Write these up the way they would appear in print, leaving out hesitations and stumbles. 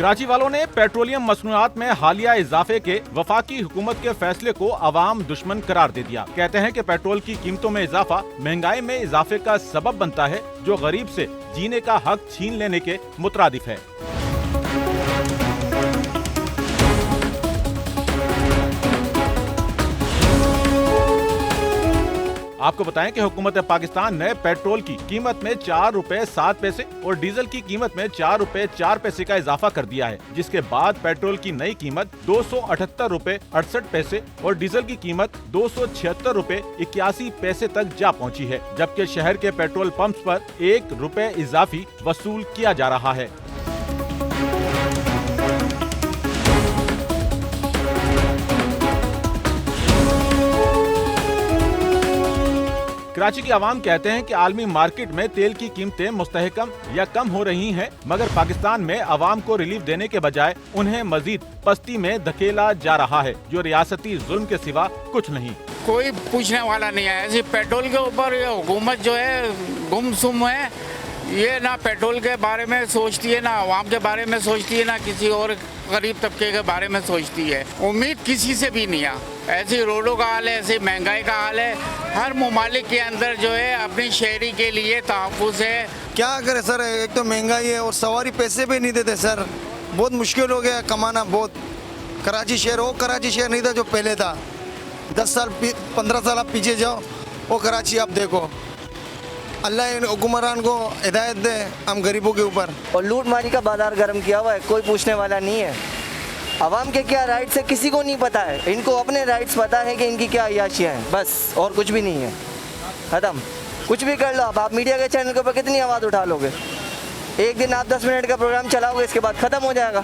कराची वालों ने पेट्रोलियम मसनूआत में हालिया इजाफे के वफाकी हुकूमत के फैसले को अवाम दुश्मन करार दे दिया। कहते हैं कि पेट्रोल की कीमतों में इजाफा महंगाई में इजाफे का सबब बनता है, जो गरीब से जीने का हक छीन लेने के मुतरादिफ है। आपको बताएं कि हुकूमत पाकिस्तान ने पेट्रोल की कीमत में 4 रुपए 7 पैसे और डीजल की कीमत में 4 रुपए 4 पैसे का इजाफा कर दिया है, जिसके बाद पेट्रोल की नई कीमत 278 रुपए 68 पैसे और डीजल की कीमत 276 रुपए 81 पैसे तक जा पहुंची है, जबकि शहर के पेट्रोल पंप्स पर 1 रुपए इजाफी वसूल किया जा रहा है। कराची के अवाम कहते हैं कि आलमी मार्केट में तेल की कीमतें मुस्तहकम या कम हो रही हैं, मगर पाकिस्तान में अवाम को रिलीफ देने के बजाय उन्हें मजीद पस्ती में धकेला जा रहा है, जो रियासती जुल्म के सिवा कुछ नहीं। कोई पूछने वाला नहीं है। ऐसे पेट्रोल के ऊपर ये हुकूमत जो है गुमसुम है, ये ना पेट्रोल के बारे में सोचती है, ना अवाम के बारे में सोचती है, ना किसी और गरीब तबके के बारे में सोचती है। उम्मीद किसी से भी नहीं है। ऐसी रोडों का हाल है, ऐसी महंगाई का हाल है। हर ममालिक के अंदर जो है अपनी शहरी के लिए तहफ़्फ़ुज़ है। क्या करे सर, एक तो महंगाई है और सवारी पैसे भी नहीं देते सर, बहुत मुश्किल हो गया कमाना। बहुत कराची शहर वो कराची शहर नहीं था जो पहले था। 10 साल 15 साल आप पीछे जाओ, वो कराची आप देखो। अल्लाह इन हुक्मरान को हिदायत दे हम गरीबों के ऊपर। और लूट मारी का बाजार गर्म किया हुआ है, कोई पूछने वाला नहीं है। अवाम के क्या राइट्स है किसी को नहीं पता है, इनको अपने राइट्स पता है कि इनकी क्या अय्याशियाँ हैं, बस और कुछ भी नहीं है। ख़त्म। कुछ भी कर लो आप मीडिया के चैनल के ऊपर कितनी आवाज़ उठा लोगे? एक दिन आप 10 मिनट का प्रोग्राम चलाओगे, इसके बाद ख़त्म हो जाएगा,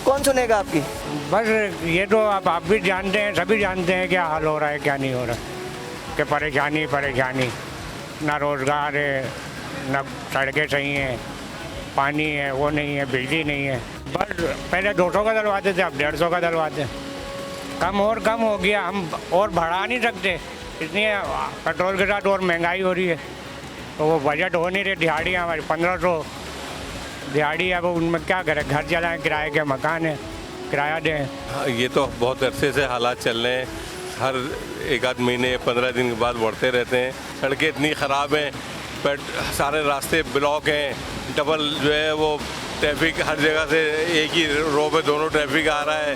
कौन सुनेगा आपकी? बस ये तो आप भी जानते हैं, सभी जानते हैं क्या हाल हो रहा है क्या नहीं हो रहा, कि परेशानी, ना रोज़गार है, ना सड़कें सही हैं, पानी है वो नहीं है, बिजली नहीं है। बस पहले 200 का डलवाते थे, अब 150 का डलवाते हैं। कम हो गया, हम और बढ़ा नहीं सकते, इसलिए पेट्रोल के साथ और महंगाई हो रही है। तो वो बजट हो नहीं रही, दिहाड़ी हमारी 1500 दिहाड़ी है, वो उनमें क्या करें, घर चलाएं, किराए के मकान है, किराया दें। ये तो बहुत अरसे से हालात चल रहे हैं, हर एक आध महीने 15 दिन के बाद बढ़ते रहते हैं। सड़कें इतनी ख़राब हैं, सारे रास्ते ब्लॉक हैं, डबल जो है वो ट्रैफिक हर जगह से, एक ही रो पे दोनों ट्रैफिक आ रहा है,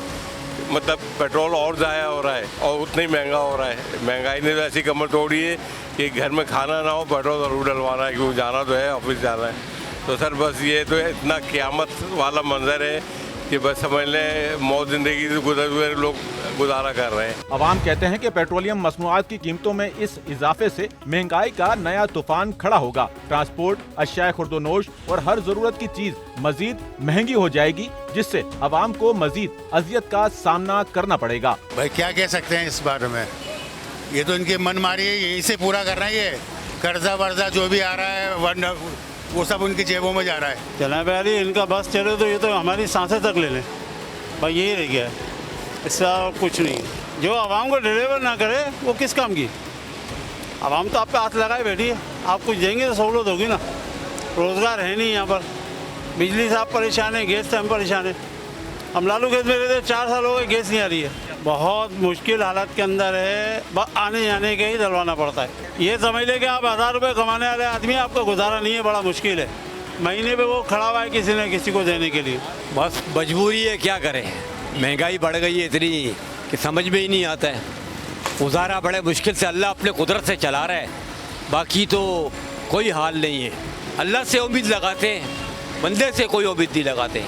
मतलब पेट्रोल और ज़ाया हो रहा है और उतना ही महंगा हो रहा है। महंगाई ने तो ऐसी कमर तोड़ी है कि घर में खाना ना हो पेट्रोल ज़रूर डलवाना है, क्योंकि जाना तो है, ऑफिस जाना है। तो सर बस ये तो इतना क़यामत वाला मंजर है कि बस समझ लें मौत ज़िंदगी से गुजर हुए लोग गुजारा कर रहे हैं। अवाम कहते हैं कि पेट्रोलियम मसनूआत की कीमतों में इस इजाफे से महंगाई का नया तूफान खड़ा होगा। ट्रांसपोर्ट, अशियाए खुर्दोनोश और हर जरूरत की चीज मजीद महंगी हो जाएगी, जिससे अवाम को मजीद अजियत का सामना करना पड़ेगा। भाई क्या कह सकते हैं इस बारे में, ये तो इनकी मनमानी है, यही से पूरा कर रहे हैं। ये कर्जा वर्जा जो भी आ रहा है वो सब उनकी जेबों में जा रहा है। जनाब अली, इनका बस चले तो ये तो हमारी सांसें तक ले लें, भाई यही रह गया है, इससे कुछ नहीं। जो आवाम को डिलीवर ना करे वो किस काम की? आवाम तो आप पे हाथ लगाए बैठी है, आप कुछ देंगे तो सहूलत होगी ना। रोज़गार है नहीं यहाँ पर, बिजली से आप परेशान है, गैस से हम परेशान है। हम लालू गैस में रहते 4 साल हो गए, गैस नहीं आ रही है। बहुत मुश्किल हालत के अंदर है, आने जाने के ही डलवाना पड़ता है। ये समझ ले कि आप 1000 रुपये कमाने वाले आदमी, आपका गुजारा नहीं है, बड़ा मुश्किल है। महीने पे वो खड़ा हुआ है किसी न किसी को देने के लिए। बस मजबूरी है, क्या करें, महंगाई बढ़ गई है इतनी कि समझ में ही नहीं आता है। गुजारा बड़े मुश्किल से अल्लाह अपने कुदरत से चला रहा है, बाकी तो कोई हाल नहीं है। अल्लाह से उम्मीद लगाते हैं, बंदे से कोई उम्मीद नहीं लगाते,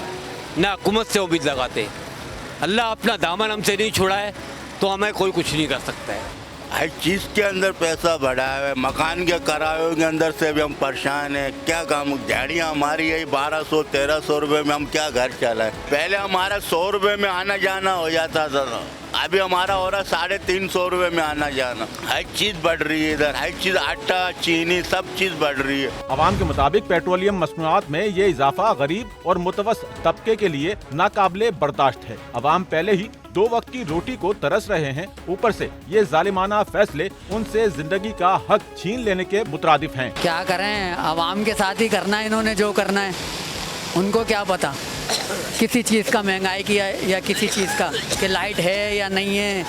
ना हुकूमत से उम्मीद लगाते। अल्लाह अपना दामन हमसे नहीं छुड़ाए तो हमें कोई कुछ नहीं कर सकता है। हर चीज़ के अंदर पैसा बढ़ा है, मकान के किरायों के अंदर से भी हम परेशान हैं। क्या काम, दिहाड़ियाँ हमारी यही 1200-1300 रुपये में हम क्या घर चलाएं। पहले हमारा 100 रुपये में आना जाना हो जाता था, अभी हमारा हो रहा 350 रुपये में आना जाना। हर चीज़ बढ़ रही है इधर, हर चीज़ आटा चीनी सब चीज़ बढ़ रही है। अवाम के मुताबिक पेट्रोलियम मसनूआत में ये इजाफा गरीब और मुतवस्सित तबके के लिए नाकाबिले बर्दाश्त है। अवाम पहले ही 2 वक्त की रोटी को तरस रहे हैं, ऊपर से ये जालिमाना फैसले उनसे जिंदगी का हक छीन लेने के मुतरादिफ हैं। क्या करें, अवाम के साथ ही करना है इन्होंने जो करना है, उनको क्या पता। किसी चीज़ का महंगाई की या किसी चीज़ का कि लाइट है या नहीं है,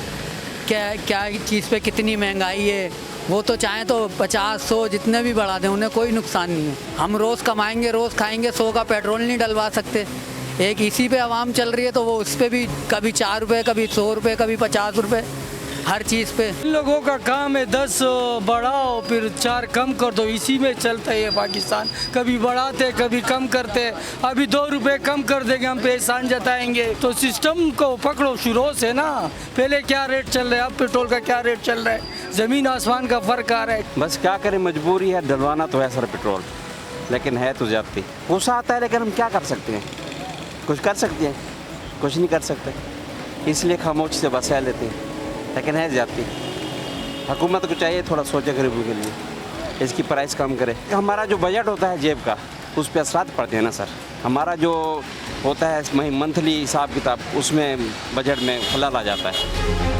क्या चीज़ पे कितनी महंगाई है, वो तो चाहें तो 50-100 जितने भी बढ़ा दें, उन्हें कोई नुकसान नहीं है। हम रोज़ कमाएंगे, रोज़ खाएंगे, 100 का पेट्रोल नहीं डलवा सकते। एक इसी पे आवाम चल रही है तो वो उस पर भी कभी 4 रुपये, कभी 100 रुपये, कभी 50 रुपये, हर चीज़ पे। इन लोगों का काम है 10 बढ़ाओ फिर 4 कम कर दो, इसी में चलता है पाकिस्तान। कभी बढ़ाते कभी कम करते, अभी 2 रुपए कम कर देंगे हम पे एहसान जताएंगे। तो सिस्टम को पकड़ो शुरू से ना, पहले क्या रेट चल रहा है, अब पेट्रोल का क्या रेट चल रहा है, ज़मीन आसमान का फ़र्क आ रहा है। बस क्या करें, मजबूरी है, डलवाना तो है सर पेट्रोल, लेकिन है तो ज़्यादती। गुस्सा आता है लेकिन हम क्या कर सकते हैं, कुछ कर सकते हैं, कुछ नहीं कर सकते, इसलिए खामोशी से बसा लेते हैं, लेकिन है ज़्यादती। हुकूमत को चाहिए थोड़ा सोचे गरीबों के लिए, इसकी प्राइस कम करे। हमारा जो बजट होता है जेब का, उस पर असरात पड़ते हैं ना सर। हमारा जो होता है मंथली हिसाब किताब, उसमें बजट में खलल आ जाता है।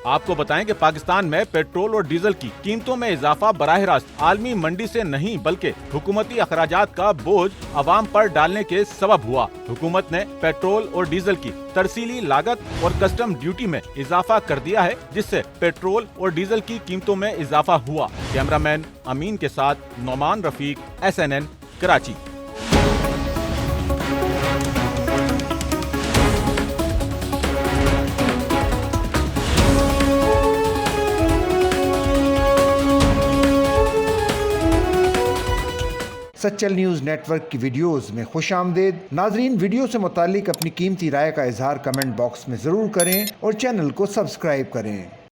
आपको बताएं कि पाकिस्तान में पेट्रोल और डीजल की कीमतों में इजाफा बराह रास्त आलमी मंडी से नहीं बल्कि हुकूमती अखराजात का बोझ अवाम पर डालने के सबब हुआ। हुकूमत ने पेट्रोल और डीजल की तरसीली लागत और कस्टम ड्यूटी में इजाफा कर दिया है, जिससे पेट्रोल और डीजल की कीमतों में इजाफा हुआ। कैमरामैन अमीन के साथ Nauman Rafiq, SNN Karachi. Sachal news network की वीडियोस में खुशामदीद। नाजरीन, वीडियो से मुतालिक अपनी कीमती राय का इजहार कमेंट बॉक्स में ज़रूर करें और चैनल को सब्सक्राइब करें।